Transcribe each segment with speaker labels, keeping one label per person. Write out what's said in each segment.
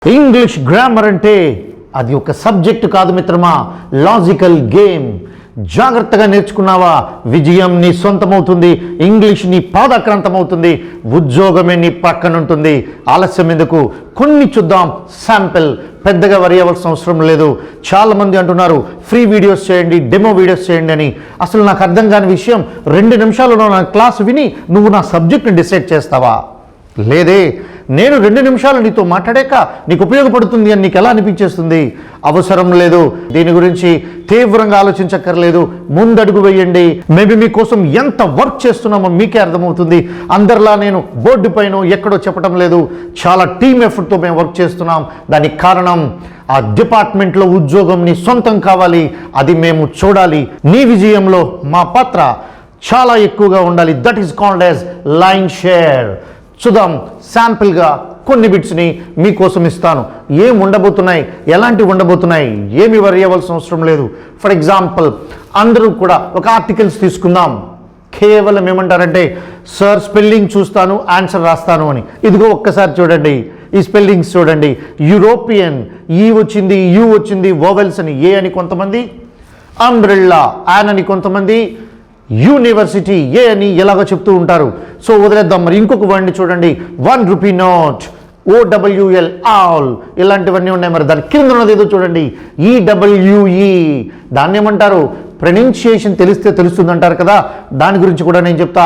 Speaker 1: English grammar అంటే అది ఒక సబ్జెక్టు కాదు మిత్రమా, లాజికల్ గేమ్. జాగ్రత్తగా నేర్చుకున్నావా విజయం నీ సొంతమవుతుంది, ఇంగ్లీష్ నీ పాదక్రాంతమవుతుంది, ఉద్యోగమే నీ పక్కనుంటుంది. ఆలస్యం ఎందుకు, కొన్ని చూద్దాం శాంపిల్. పెద్దగా వరి అవ్వాల్సిన అవసరం లేదు. చాలామంది అంటున్నారు ఫ్రీ వీడియోస్ చేయండి, డెమో వీడియోస్ చేయండి అని. అసలు నాకు అర్థం కాని విషయం, 2 నిమిషాలలో నా క్లాస్ విని నువ్వు నా సబ్జెక్ట్ని డిసైడ్ చేస్తావా? లేదే. నేను 2 నిమిషాలు నీతో మాట్లాడాక నీకు ఉపయోగపడుతుంది అని నీకు ఎలా అనిపించేస్తుంది? అవసరం లేదు. దీని గురించి తీవ్రంగా ఆలోచించక్కర్లేదు. ముందడుగు వేయండి. మేబీ మీకోసం ఎంత వర్క్ చేస్తున్నామో మీకే అర్థమవుతుంది. అందరిలా నేను బోర్డు పైన ఎక్కడో చెప్పడం లేదు. చాలా టీమ్ ఎఫర్ట్తో మేము వర్క్ చేస్తున్నాం. దానికి కారణం ఆ డిపార్ట్మెంట్లో ఉద్యోగం నీ సొంతం కావాలి, అది మేము చూడాలి. నీ విజయంలో మా పాత్ర చాలా ఎక్కువగా ఉండాలి. That is called as line share. చూద్దాం శాంపిల్గా కొన్ని బిట్స్ని మీకోసం ఇస్తాను. ఏం ఉండబోతున్నాయి, ఎలాంటివి ఉండబోతున్నాయి, ఏమి వరి అవ్వాల్సిన అవసరం లేదు. ఫర్ ఎగ్జాంపుల్, అందరూ కూడా ఒక ఆర్టికల్స్ తీసుకుందాం. కేవలం ఏమంటారంటే సార్ స్పెల్లింగ్ చూస్తాను, ఆన్సర్ రాస్తాను అని. ఇదిగో ఒక్కసారి చూడండి, ఈ స్పెల్లింగ్స్ చూడండి. యూరోపియన్, ఈ వచ్చింది, యూ వచ్చింది, వోవెల్స్ అని ఏ అని కొంతమంది, అంబ్రెల్లా యాన్ అని కొంతమంది, యూనివర్సిటీ ఏ అని ఎలాగో చెప్తూ ఉంటారు. సో వదిలేద్దాం. మరి ఇంకొక వర్డ్ని చూడండి, 1 రూపీ నోట్, OWL ఆల్, ఇలాంటివన్నీ ఉన్నాయి. మరి దాని కింద ఉన్నది ఏదో చూడండి, EWE, దాన్ని ఏమంటారు? ప్రొనౌన్సియేషన్ తెలిస్తే తెలుస్తుంది అంటారు కదా, దాని గురించి కూడా నేను చెప్తా.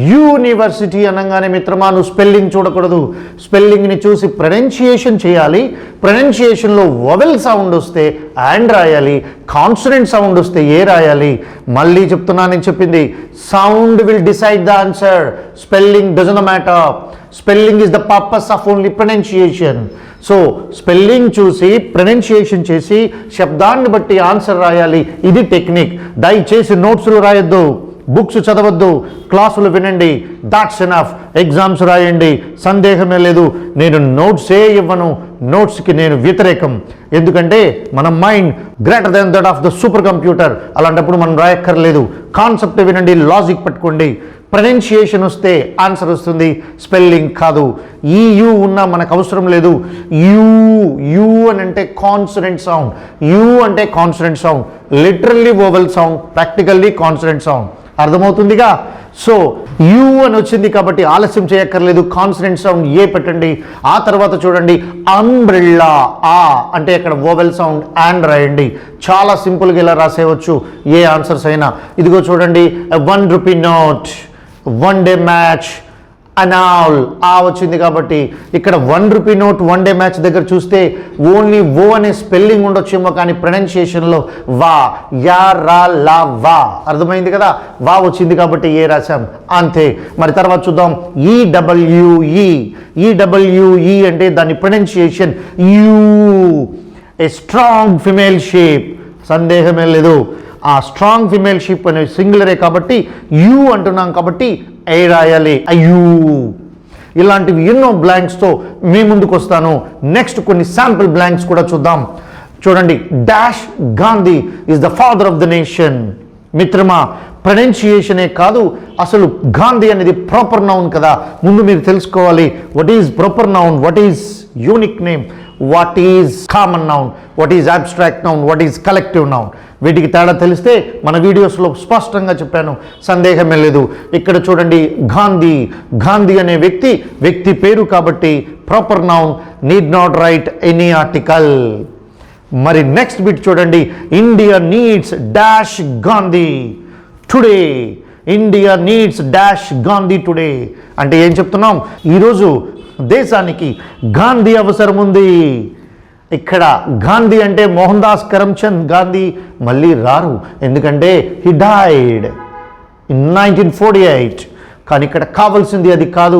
Speaker 1: యూనివర్సిటీ అనగానే మిత్రమా నువ్వు స్పెల్లింగ్ చూడకూడదు. స్పెల్లింగ్ని చూసి ప్రొనౌన్సియేషన్ చేయాలి. ప్రొనౌన్సియేషన్లో వొవెల్ సౌండ్ వస్తే అండ్ రాయాలి, కాన్సనెంట్ సౌండ్ వస్తే ఏ రాయాలి. మళ్ళీ చెప్తున్నా, నేను చెప్పింది sound will decide the answer, spelling doesn't matter. Spelling is the purpose of only pronunciation. So spelling చూసి ప్రొనౌన్సియేషన్ చేసి శబ్దాన్ని బట్టి ఆన్సర్ రాయాలి. ఇది టెక్నిక్. దయచేసి నోట్స్లు రాయొద్దు, బుక్స్ చదవద్దు, క్లాసులు వినండి. That's enough. ఎగ్జామ్స్ రాయండి, సందేహమే లేదు. నేను నోట్సే ఇవ్వను, నోట్స్కి నేను వ్యతిరేకం. ఎందుకంటే మన mind greater than that of the super computer. అలాంటప్పుడు మనం రాయక్కర్లేదు. కాన్సెప్ట్ వినండి, లాజిక్ పట్టుకోండి. ప్రొనౌన్సియేషన్ వస్తే ఆన్సర్ వస్తుంది, స్పెల్లింగ్ కాదు. ఈ యూ ఉన్నా మనకు అవసరం లేదు. యూ అని అంటే కాన్సనెంట్ సౌండ్, యూ అంటే consonant sound, literally vowel sound, practically consonant sound. అర్థమవుతుందిగా? సో యూ అని వచ్చింది కాబట్టి ఆలస్యం చేయక్కర్లేదు, కాన్సనెంట్ సౌండ్ ఏ పెట్టండి. ఆ తర్వాత చూడండి, అంబ్రెల్లా, ఆ అంటే అక్కడ వోవెల్ సౌండ్ అండ్ రాయండి. చాలా సింపుల్గా ఇలా రాసేయవచ్చు ఏ ఆన్సర్స్ అయినా. ఇదిగో చూడండి, 1 రూపీ నోట్, 1 డే మ్యాచ్, అనాల్, ఆ వచ్చింది కాబట్టి ఇక్కడ 1 రూపీ నోట్, 1 డే మ్యాచ్ దగ్గర చూస్తే ఓన్లీ ఓ అనే స్పెల్లింగ్ ఉండొచ్చేమో, కానీ ప్రొనౌన్సియేషన్లో వా, యా, రా, లా, వా. అర్థమైంది కదా? వా వచ్చింది కాబట్టి ఏ రాశాం, అంతే. మరి తర్వాత చూద్దాం, ఈడబ్ల్యూఈ అంటే దాని pronunciation you, a strong female shape. సందేహమే లేదు. ఆ స్ట్రాంగ్ ఫిమేల్ షిప్ అనే సింగులరే కాబట్టి యూ అంటున్నాం కాబట్టి ఏ రాయాలి, అయ్యూ. ఇలాంటివి ఎన్నో బ్లాంక్స్తో మీ ముందుకు వస్తాను. నెక్స్ట్ కొన్ని శాంపుల్ బ్లాంక్స్ కూడా చూద్దాం. చూడండి, dash Gandhi is the father of the nation. మిత్రమా ప్రొనౌన్సియేషనే కాదు, అసలు గాంధీ అనేది ప్రాపర్ నౌన్ కదా. ముందు మీరు తెలుసుకోవాలి, what is proper noun, what is unique name, what is common noun, what is abstract noun, what is collective noun. వీటికి తేడా తెలిస్తే మన వీడియోస్లో స్పష్టంగా చెప్పాను, సందేహమే లేదు. ఇక్కడ చూడండి, గాంధీ అనే వ్యక్తి పేరు కాబట్టి proper noun, need not right any article. మరి నెక్స్ట్ బిట్ చూడండి, India needs dash Gandhi today. India needs dash Gandhi today అంటే ఏం చెప్తున్నాం? ఈరోజు దేశానికి గాంధీ అవసరం ఉంది. ఇక్కడ గాంధీ అంటే మోహన్ దాస్ కరమ్చంద్ గాంధీ మళ్ళీ రారు, ఎందుకంటే హీ డైడ్ ఇన్ 1948. కానీ ఇక్కడ కావాల్సింది అది కాదు.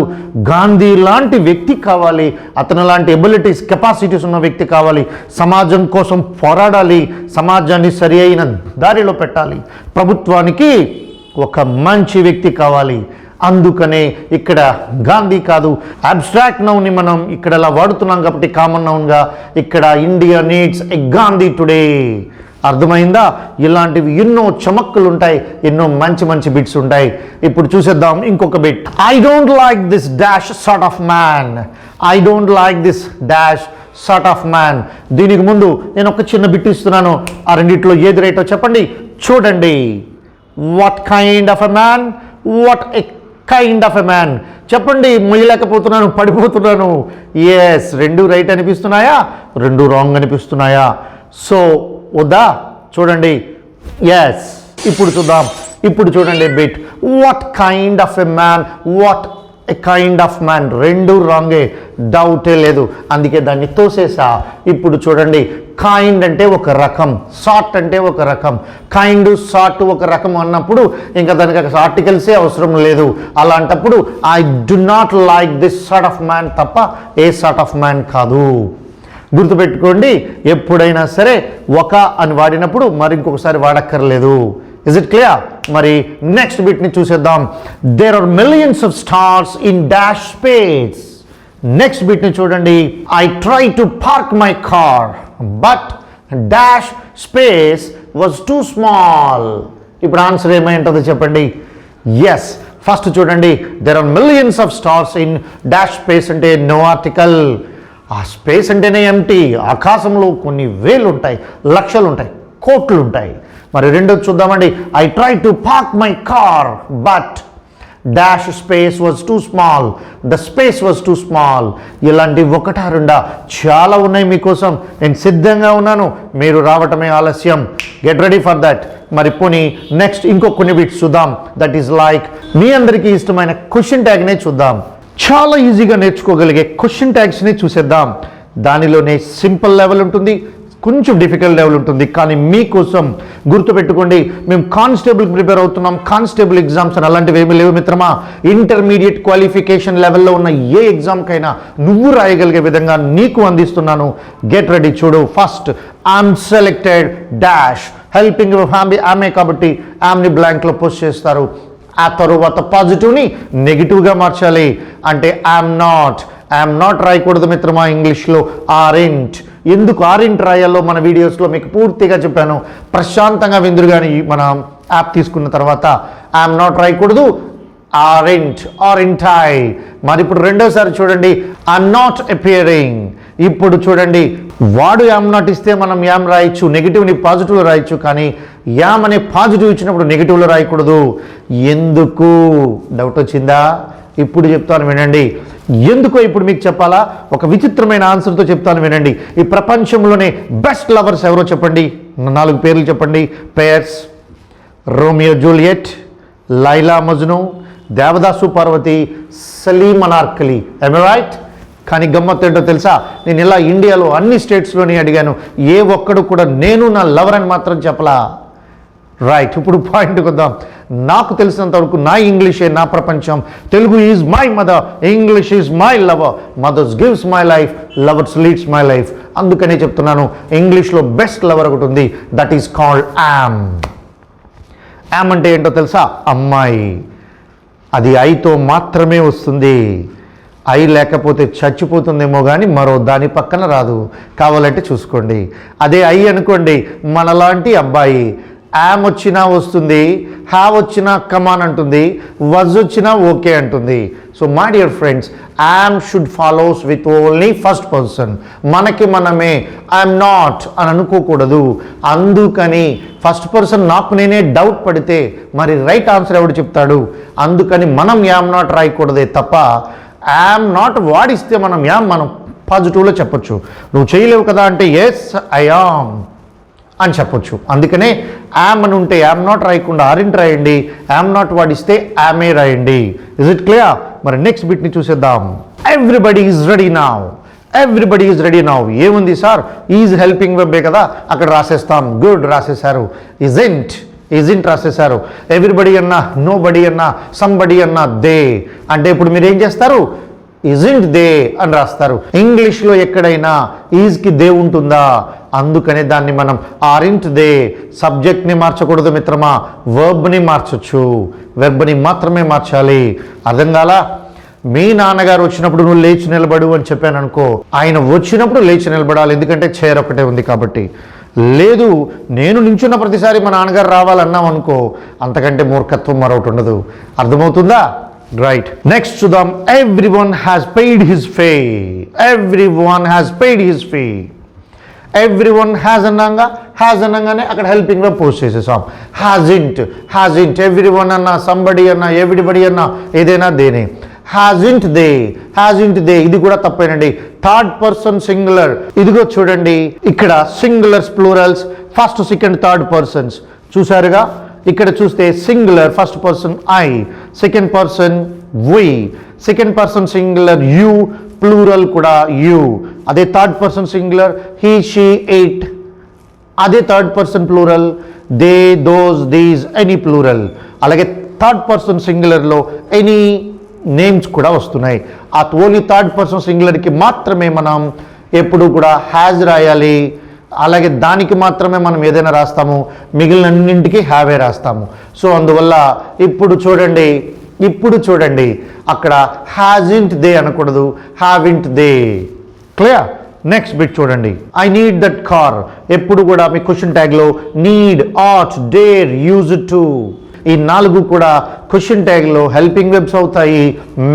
Speaker 1: గాంధీ లాంటి వ్యక్తి కావాలి, అతను లాంటి ఎబిలిటీస్, కెపాసిటీస్ ఉన్న వ్యక్తి కావాలి. సమాజం కోసం పోరాడాలి, సమాజాన్ని సరి అయిన దారిలో పెట్టాలి. ప్రభుత్వానికి ఒక మంచి వ్యక్తి కావాలి. అందుకనే ఇక్కడ గాంధీ కాదు, అబ్స్ట్రాక్ట్ నౌన్ని మనం ఇక్కడ అలా వాడుతున్నాం కాబట్టి కామన్ నౌన్గా ఇక్కడ India needs a Gandhi today. అర్థమైందా? ఇలాంటివి ఎన్నో చమక్కులు ఉంటాయి, ఎన్నో మంచి బిట్స్ ఉంటాయి. ఇప్పుడు చూసేద్దాం ఇంకొక bit. I don't like this dash sort of man. I don't like this dash sort of man. దీనికి ముందు నేను ఒక చిన్న బిట్ ఇస్తున్నాను, ఆ రెండిట్లో ఏది రైటో చెప్పండి. చూడండి, what kind of a man, what a kind of a man. చెప్పండి, మొయ్యలేకపోతున్నాను, పడిపోతున్నాను. ఎస్, రెండు రైట్ అనిపిస్తున్నాయా, రెండు రాంగ్ అనిపిస్తున్నాయా? సో వద్దా? చూడండి. ఎస్, ఇప్పుడు చూద్దాం. ఇప్పుడు చూడండి bit, what kind of a man, what a kind of man. రెండు రాంగే, డౌటే లేదు, అందుకే దాన్ని తోసేసా. ఇప్పుడు చూడండి, కైండ్ అంటే ఒక రకం, సార్ట్ అంటే ఒక రకం. కైండ్ సార్ట్ ఒక రకం అన్నప్పుడు ఇంకా దానికి ఆర్టికల్సే అవసరం లేదు. అలాంటప్పుడు I do not like this sort of man తప్ప ఏ సార్ట్ ఆఫ్ మ్యాన్ కాదు. గుర్తుపెట్టుకోండి, ఎప్పుడైనా సరే ఒక అని వాడినప్పుడు మరి ఇంకొకసారి వాడక్కర్లేదు. Is it clear? మరి నెక్స్ట్ బిట్ని చూసేద్దాం. There are millions of stars in dash space. Next బిట్ని చూడండి. I try to park my car but dash space was too small. ఇప్పుడు ఆన్సర్ ఏమై ఉంటుందో చెప్పండి. ఎస్, ఫస్ట్ చూడండి, there are millions of stars in dash space అంటే no article. ఆ space అంటేనే ఎంటీ, ఆకాశంలో కొన్ని వేలు ఉంటాయి, లక్షలు ఉంటాయి, కోట్లు ఉంటాయి. మరి రెండోది చూద్దామండి. I try to park my car but dash space was too small, the space was too small. ఇలాంటి ఒకటా రెండా చాలా ఉన్నాయి మీకోసం. నేను సిద్ధంగా ఉన్నాను, మీరు రావటమే ఆలస్యం. Get ready for that. మరి పోనీ నెక్స్ట్ ఇంకో కొన్ని బిట్స్ చూద్దాం. దట్ ఈస్ లైక్ మీ అందరికీ ఇష్టమైన క్వశ్చన్ ట్యాగ్నే చూద్దాం. చాలా ఈజీగా నేర్చుకోగలిగే క్వశ్చన్ ట్యాగ్స్ని చూసేద్దాం. దానిలోనే సింపుల్ లెవెల్ ఉంటుంది, కొంచెం డిఫికల్ట్ లెవెల్ ఉంటుంది. కానీ మీకోసం గుర్తుపెట్టుకోండి, మేము కానిస్టేబుల్కి ప్రిపేర్ అవుతున్నాం. కానిస్టేబుల్ ఎగ్జామ్స్ అని అలాంటివి ఏమీ లేవు మిత్రమా. ఇంటర్మీడియట్ క్వాలిఫికేషన్ లెవెల్లో ఉన్న ఏ ఎగ్జామ్కైనా నువ్వు రాయగలిగే విధంగా నీకు అందిస్తున్నాను. Get ready. చూడు, first I'm selected dash, helping family ఆమె కాబట్టి ఆమెని బ్లాంక్లో పోస్ట్ చేస్తారు. ఆ తరువాత పాజిటివ్ని నెగిటివ్గా మార్చాలి. అంటే ఐఎమ్ నాట్ రాయకూడదు మిత్రమా. ఇంగ్లీష్లో ఆరెంట్. ఎందుకు ఆరెంట్ రాయాలో మన వీడియోస్లో మీకు పూర్తిగా చెప్పాను. ప్రశాంతంగా విందురు కానీ మన యాప్ తీసుకున్న తర్వాత ఐఎమ్ నాట్ రాయకూడదు, ఆరెంట్ ఐ. మరి ఇప్పుడు రెండోసారి చూడండి, ఐఎమ్ నాట్ అపియరింగ్. ఇప్పుడు చూడండి, వాడు యామ్ నాట్ ఇస్తే మనం యామ్ రాయొచ్చు, నెగిటివ్ని పాజిటివ్లో రాయొచ్చు. కానీ యామ్ అనే పాజిటివ్ ఇచ్చినప్పుడు నెగిటివ్లో రాయకూడదు. ఎందుకు? డౌట్ వచ్చిందా? ఇప్పుడు చెప్తాను వినండి. ఎందుకో ఇప్పుడు మీకు చెప్పాలా? ఒక విచిత్రమైన ఆన్సర్తో చెప్తాను వినండి. ఈ ప్రపంచంలోనే బెస్ట్ లవర్స్ ఎవరో చెప్పండి. 4 పేర్లు చెప్పండి. Pairs, Romeo Juliet, Laila Majnu, Devdas Parvati, Salim Anarkali. I right? కానీ గమ్మత్తు ఏంటో తెలుసా? నేను ఇలా ఇండియాలో అన్ని స్టేట్స్లోని అడిగాను, ఏ ఒక్కడు కూడా నేను నా లవర్ అని మాత్రం చెప్పలా. రైట్, ఇప్పుడు పాయింట్కి వద్దాం. నాకు తెలిసినంత వరకు నా ఇంగ్లీషే నా ప్రపంచం. Telugu is my mother, English is my lover. Mothers gives my life, lovers leads my life. అందుకనే చెప్తున్నాను, ఇంగ్లీష్లో బెస్ట్ లవర్ ఒకటి ఉంది. That is called am. Am అంటే ఏంటో తెలుసా? అమ్మాయి. అది ఐతో మాత్రమే వస్తుంది. ఐ లేకపోతే చచ్చిపోతుందేమో కానీ మరో దాని పక్కన రాదు. కావాలంటే చూసుకోండి. అదే ఐ అనుకోండి, మనలాంటి అబ్బాయి. యామ్ వచ్చినా వస్తుంది, హ్యావ్ వచ్చినా కమాన్ అంటుంది, వజ్ వచ్చినా ఓకే అంటుంది. So my dear friends, yam should follows with only first person. మనకి మనమే ఐఎమ్ నాట్ అని అనుకోకూడదు. అందుకని ఫస్ట్ పర్సన్ నాకు నేనే డౌట్ పడితే మరి రైట్ ఆన్సర్ ఎవడు చెప్తాడు? అందుకని మనం యామ్ నాట్ రాయకూడదే తప్ప ఐఎమ్ నాట్ వాడిస్తే మనం పాజిటివ్లో చెప్పొచ్చు. నువ్వు చేయలేవు కదా అంటే ఎస్ ఐ యామ్ అని చెప్పొచ్చు. అందుకనే యామ్ అని ఉంటే యామ్ నాట్ రాయకుండా ఆరెంట్ రాయండి. యామ్ నాట్ వాడిస్తే యామే రాయండి. Is it clear? మరి నెక్స్ట్ బిట్ని చూసేద్దాం. Everybody is ready now. ఏముంది సార్? ఈజ్ హెల్పింగ్ వెబ్బే కదా, అక్కడ రాసేస్తాం. గుడ్, రాసేశారు. ఇజింట్ రాసేశారు. ఎవ్రీబడి అన్నా, నో బడి అన్నా, సంబడి అన్నా, దే అంటే ఇప్పుడు మీరు ఏం చేస్తారు? ఇజింట్ దే అని రాస్తారు. ఇంగ్లీష్లో ఎక్కడైనా ఈజ్కి దే ఉంటుందా? అందుకనే దాన్ని మనం ఆరింట్ దే. సబ్జెక్ట్ని మార్చకూడదు మిత్రమా, వర్బ్ని మార్చొచ్చు. వెర్బ్ని మాత్రమే మార్చాలి. అర్థం కాలా? మీ నాన్నగారు వచ్చినప్పుడు నువ్వు లేచి నిలబడు అని చెప్పాను అనుకో, ఆయన వచ్చినప్పుడు లేచి నిలబడాలి. ఎందుకంటే చైర్ ఒకటే ఉంది కాబట్టి. లేదు, నేను నించున్న ప్రతిసారి మా నాన్నగారు రావాలన్నాం అనుకో, అంతకంటే మూర్ఖత్వం మరొకటి ఉండదు. అర్థమవుతుందా? రైట్, నెక్స్ట్ చూద్దాం. ఎవ్రీవన్ హ్యాస్ పెయిడ్ హిస్ ఫే. ఎవ్రీవన్ హ్యాస్ పెయిడ్ హిస్ ఫే. ఎవ్రీవన్ హ్యాజ్ అన్నాగానే అక్కడ హెల్పింగ్ గా పోస్ట్ చేసేసాం. హ్యాజింట్ ఎవ్రీవన్ అన్నా, సంబడి అన్నా, ఎవ్రీబడి అన్నా, ఏదైనా దేనే. హ్యాజింట్ దే ఇది కూడా తప్పేనండి. Third person singular. ఇదిగో చూడండి, ఇక్కడ singulars plurals, first second third persons చూసారుగా. ఇక్కడ చూస్తే singular first person I, second person we, second person singular you, plural కూడా యూ. అదే third person singular he, she, it. అదే third person plural they, those, these, any plural. అలాగే third person సింగులర్లో any names కూడా వస్తున్నాయి. ఆ only third person సింగులర్కి మాత్రమే మనం ఎప్పుడు కూడా హ్యాజ్ రాయాలి. అలాగే దానికి మాత్రమే మనం ఏదైనా రాస్తాము, మిగిలిన అన్నింటికి హ్యావే రాస్తాము. సో అందువల్ల ఇప్పుడు చూడండి అక్కడ హ్యాజింట్ దే అనకూడదు, haven't they. Clear? Next bit చూడండి. I need that car. ఎప్పుడు కూడా మీ క్వశ్చన్ ట్యాగ్లో need, ought, dare, use to, ఈ 4 కూడా క్వశ్చన్ ట్యాగ్లో హెల్పింగ్ వెబ్స్ అవుతాయి,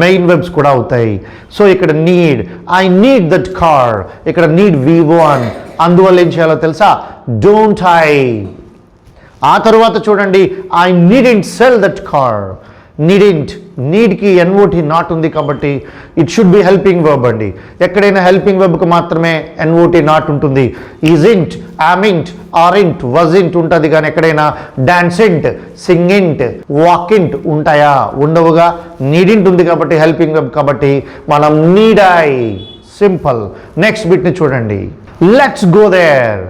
Speaker 1: మెయిన్ వెబ్స్ కూడా అవుతాయి. సో ఇక్కడ need, I need that car. ఇక్కడ నీడ్ V1. అందువల్ల ఏం చేయాలో తెలుసా? Don't I. ఆ తర్వాత చూడండి, I needn't sell that car. నీడ్కి ఎన్ఓటి నాట్ ఉంది కాబట్టి it should be helping verb అండి. ఎక్కడైనా హెల్పింగ్ వర్బ్కి మాత్రమే ఎన్ఓటి నాట్ ఉంటుంది. ఈజింట్, ఆమింట్, ఆరింట్, వజింట్ ఉంటుంది. కానీ ఎక్కడైనా డాన్సింట్, సింగింట్, వాకింట్ ఉంటాయా? ఉండవుగా. నీడింట్ ఉంది కాబట్టి హెల్పింగ్ వర్బ్ కాబట్టి మనం నీడ్ ఐ. సింపుల్. నెక్స్ట్ బిట్ని చూడండి. Let's go there.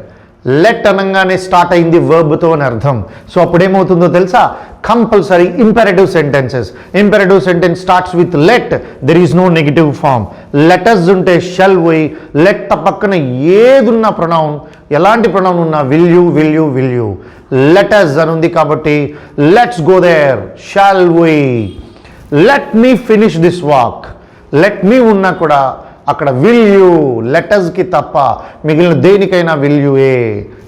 Speaker 1: లెట్ అనగానే స్టార్ట్ అయింది వర్బ్తో అని అర్థం. సో అప్పుడేమవుతుందో తెలుసా? Compulsory imperative sentences. Imperative sentence starts with let, there is no negative form. Let us ఉంటే షెల్ వి, లెట్ పక్కన ఏదున్న ప్రొనౌన్, ఎలాంటి ప్రొనౌన్ ఉన్నా విల్ యూ. లెటస్ అని ఉంది కాబట్టి let's go there, shall we. Let me finish this walk. Let me ఉన్నా కూడా అక్కడ విల్ యూ, లెటర్స్కి తప్ప మిగిలిన దేనికైనా will you A.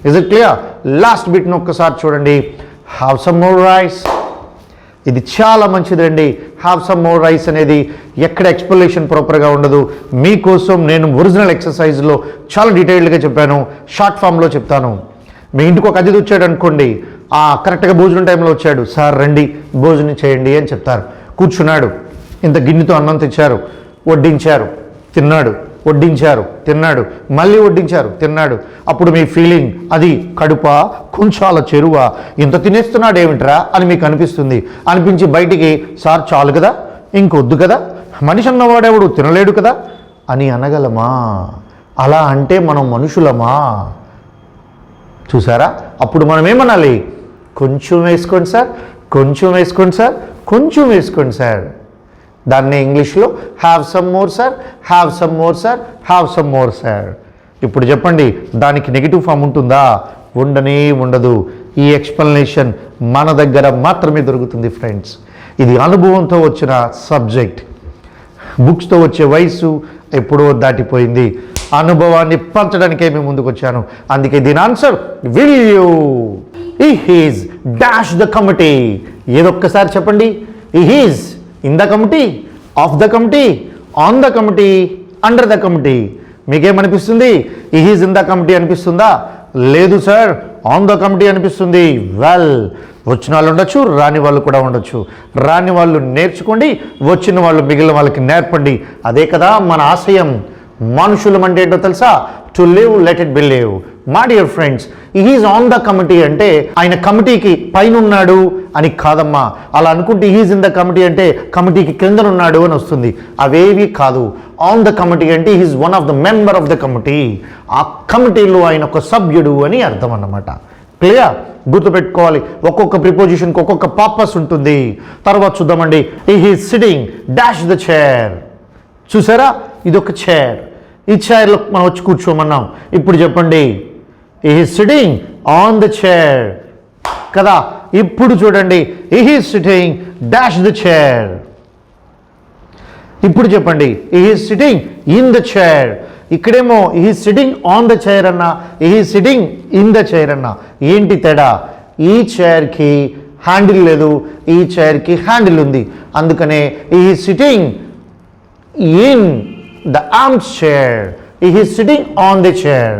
Speaker 1: Is it clear? Last బిట్ను ఒక్కసారి చూడండి. Have some more rice. ఇది చాలా మంచిదండి. హ్యావ్ సమ్ మోర్ రైస్ అనేది ఎక్కడ ఎక్స్ప్లెనేషన్ ప్రాపర్గా ఉండదు. మీకోసం నేను ఒరిజినల్ ఎక్సర్సైజ్లో చాలా డీటెయిల్డ్గా చెప్పాను, షార్ట్ ఫామ్లో చెప్తాను. మీ ఇంటికి ఒక అతిథి వచ్చాడు అనుకోండి, కరెక్ట్గా భోజనం టైంలో వచ్చాడు, సార్ రండి భోజనం చేయండి అని చెప్తారు. కూర్చున్నాడు, ఇంత గిన్నెతో అన్నం తెచ్చారు, వడ్డించారు, తిన్నాడు, వడ్డించారు, తిన్నాడు, మళ్ళీ వడ్డించారు, తిన్నాడు. అప్పుడు మీ ఫీలింగ్ అది కడుప, కొంచాల చెరువ, ఇంత తినేస్తున్నాడు ఏమిట్రా అని మీకు అనిపించి బయటికి సార్ చాలు కదా, ఇంకొద్దు కదా, మనిషి అన్నవాడెవడు తినలేడు కదా అని అనగలమా? అలా అంటే మనం మనుషులమా? చూసారా? అప్పుడు మనం ఏమనాలి? కొంచెం వేసుకోండి సార్, కొంచెం వేసుకోండి సార్, కొంచెం వేసుకోండి సార్. దాన్ని ఇంగ్లీష్లో have some more sir, have some more sir, have some more sir. ఇప్పుడు చెప్పండి, దానికి నెగిటివ్ ఫామ్ ఉంటుందా? ఉండదు. ఈ ఎక్స్ప్లెనేషన్ మన దగ్గర మాత్రమే దొరుకుతుంది ఫ్రెండ్స్. ఇది అనుభవంతో వచ్చిన సబ్జెక్ట్. బుక్స్తో వచ్చే వయసు ఎప్పుడో దాటిపోయింది. అనుభవాన్ని పంచడానికే మేము ముందుకు వచ్చాను. అందుకే దీని answer will you. Is dash the committee. ఏదొక్కసారి చెప్పండి. Is in the committee, of the committee, on the committee, under the committee. మీకేమనిపిస్తుంది? ఈజ్ ఇన్ ద కమిటీ అనిపిస్తుందా? లేదు సార్, ఆన్ ద కమిటీ అనిపిస్తుంది. వెల్, వచ్చిన వాళ్ళు ఉండొచ్చు, రాని వాళ్ళు కూడా ఉండొచ్చు. రాని వాళ్ళు నేర్చుకోండి, వచ్చిన వాళ్ళు మిగిలిన వాళ్ళకి నేర్పండి. అదే కదా మన ఆశయం. మనుషులం అంటే ఏంటో తెలుసా? To live, let it be live. My dear friends, is on the committee అంటే ఆయన కమిటీకి పైన ఉన్నాడు అని కాదమ్మా. అలా అనుకుంటే ఈజ్ ఇన్ ద కమిటీ అంటే కమిటీకి కిందనున్నాడు అని వస్తుంది. అవేవి కాదు. ఆన్ ద కమిటీ అంటే is one of the member of the committee. ఆ కమిటీలో ఆయన ఒక సభ్యుడు అని అర్థం అన్నమాట. క్లియర్? గుర్తుపెట్టుకోవాలి. ఒక్కొక్క ప్రిపోజిషన్కి ఒక్కొక్క పర్పస్ ఉంటుంది. తర్వాత చూద్దామండి. Is sitting dash the chair. చూసారా? ఇదొక చైర్. ఈ చైర్లో మనం వచ్చి కూర్చోమన్నాం. ఇప్పుడు చెప్పండి, is sitting on the chair కదా. ఇప్పుడు చూడండి, is sitting dash the chair. ఇప్పుడు చెప్పండి, is sitting in the chair. ఇక్కడేమో is sitting on the chair అన్నా, is sitting in the chair అన్నా. ఏంటి తేడా? ఈ చైర్కి హ్యాండిల్ లేదు, ఈ చైర్కి హ్యాండిల్ ఉంది. అందుకనే ఈ sitting in the arms chair, ఈ sitting on the chair.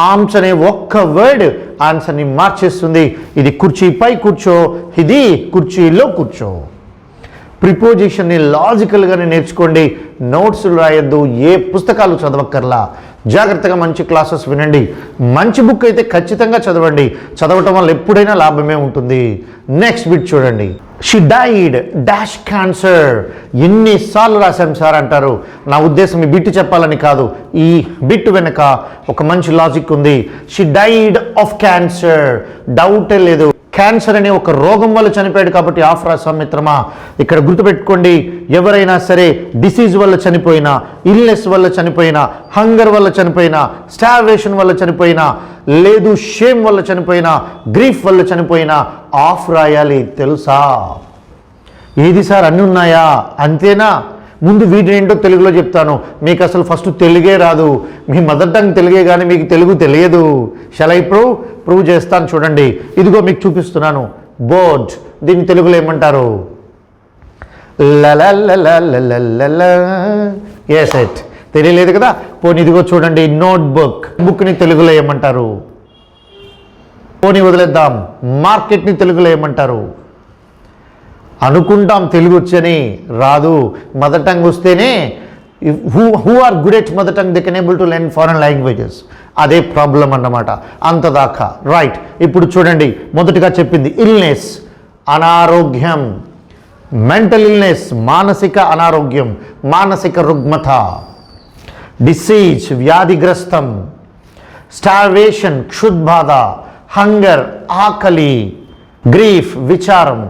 Speaker 1: Arms అనే ఒక్క వర్డ్ ఆన్సర్ని మార్చేస్తుంది. ఇది కుర్చీపై కూర్చో, ఇది కుర్చీలో కూర్చో. ప్రిపోజిషన్ని లాజికల్గానే నేర్చుకోండి. నోట్స్లు రాయొద్దు, ఏ పుస్తకాలు చదవక్కర్లా. జాగ్రత్తగా మంచి క్లాసెస్ వినండి. మంచి బుక్ అయితే ఖచ్చితంగా చదవండి. చదవటం వల్ల ఎప్పుడైనా లాభమే ఉంటుంది. నెక్స్ట్ బిట్ చూడండి. She died dash cancer. ఎన్నిసార్లు రాశాం సార్ అంటారు. నా ఉద్దేశం ఈ బిట్ చెప్పాలని కాదు. ఈ బిట్ వెనక ఒక మంచి లాజిక్ ఉంది. షీ డైడ్ ఆఫ్ క్యాన్సర్, డౌటే లేదు. క్యాన్సర్ అనే ఒక రోగం వల్ల చనిపోయాడు కాబట్టి ఆఫ్ రాసాం మిత్రమా. ఇక్కడ గుర్తుపెట్టుకోండి, ఎవరైనా సరే డిసీజ్ వల్ల చనిపోయినా, ఇల్నెస్ వల్ల చనిపోయినా, హంగర్ వల్ల చనిపోయినా, స్టార్వేషన్ వల్ల చనిపోయినా, లేదు షేమ్ వల్ల చనిపోయినా, గ్రీఫ్ వల్ల చనిపోయినా ఆఫ్ రాయాలి. తెలుసా? ఏది సార్ అన్నీ ఉన్నాయా? అంతేనా? ముందు వీటినేంటో తెలుగులో చెప్తాను. మీకు అసలు ఫస్ట్ తెలుగే రాదు. మీ మదర్ టంగ్ తెలుగే కానీ మీకు తెలుగు తెలియదు. షల్ ఐ ప్రూవ్ చేస్తాను చూడండి. ఇదిగో మీకు చూపిస్తున్నాను. బోర్డ్, దీన్ని తెలుగులో ఏమంటారు? ఎస్ ఎట్ తెలియలేదు కదా. పోనీ ఇదిగో చూడండి, నోట్బుక్. బుక్ని తెలుగులో ఏమంటారు? పోనీ వదిలేద్దాం, మార్కెట్ని తెలుగులో ఏమంటారు? అనుకుంటాం తెలుగు వచ్చని, రాదు. మదర్ టంగ్ వస్తేనే who are good at mother tongue they can able to learn foreign languages. అదే ప్రాబ్లం అన్నమాట అంతదాకా. రైట్, ఇప్పుడు చూడండి. మొదటిగా చెప్పింది ఇల్నెస్, అనారోగ్యం. మెంటల్ ఇల్నెస్, మానసిక అనారోగ్యం, మానసిక రుగ్మత. డిసీజ్, వ్యాధిగ్రస్తం. స్టార్వేషన్, క్షుద్బాధ. హంగర్, ఆకలి. గ్రీఫ్, విచారం.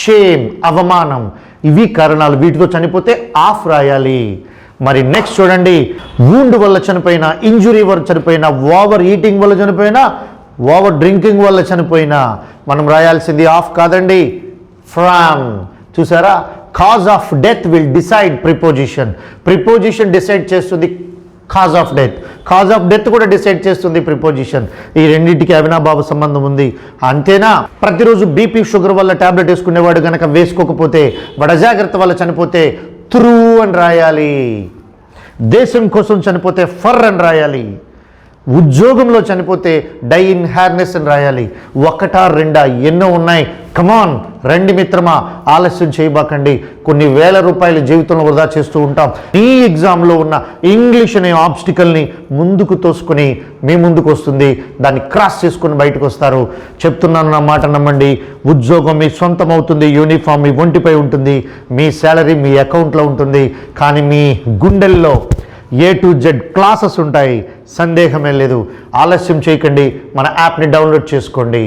Speaker 1: షేమ్, అవమానం. ఇవి కారణాలు. వీటితో చనిపోతే ఆఫ్ రాయాలి. మరి నెక్స్ట్ చూడండి. వూండ్ వల్ల చనిపోయినా, ఇంజురీ వల్ల చనిపోయినా, ఓవర్ ఈటింగ్ వల్ల చనిపోయినా, ఓవర్ డ్రింకింగ్ వల్ల చనిపోయినా మనం రాయాల్సింది ఆఫ్ కాదండి, ఫ్రమ్. చూసారా? Cause of death will decide preposition. Preposition decide చేస్తుంది cause of death. Cause of death కూడా డిసైడ్ చేస్తుంది ప్రిపోజిషన్. ఈ రెండింటికి అవినాభావ సంబంధం ఉంది. అంతేనా? ప్రతిరోజు బీపీ షుగర్ వల్ల ట్యాబ్లెట్ వేసుకునేవాడు కనుక వేసుకోకపోతే, వాడు అజాగ్రత్త వల్ల చనిపోతే త్రూ అని రాయాలి. దేశం కోసం చనిపోతే ఫర్ అని రాయాలి. ఉద్యోగంలో చనిపోతే డై ఇన్ హ్యార్నెస్ అని రాయాలి. ఒకటా రెండా? ఎన్నో ఉన్నాయి. కమాన్ రండి మిత్రమా, ఆలస్యం చేయబాకండి. కొన్ని వేల రూపాయల జీవితంలో వృధా చేస్తూ ఉంటాం. ఈ ఎగ్జామ్లో ఉన్న ఇంగ్లీష్ అనే ఆబ్స్టికల్ని ముందుకు తోసుకొని మీ ముందుకు వస్తుంది. దాన్ని క్రాస్ చేసుకుని బయటకు వస్తారు. చెప్తున్నాను, నా మాట నమ్మండి. ఉద్యోగం మీ సొంతం అవుతుంది. యూనిఫామ్ మీ ఒంటిపై ఉంటుంది. మీ శాలరీ మీ అకౌంట్లో ఉంటుంది. కానీ మీ గుండెల్లో A to Z క్లాసెస్ ఉంటాయి. సందేహమే లేదు. ఆలస్యం చేయకండి. మన యాప్ని డౌన్లోడ్ చేసుకోండి.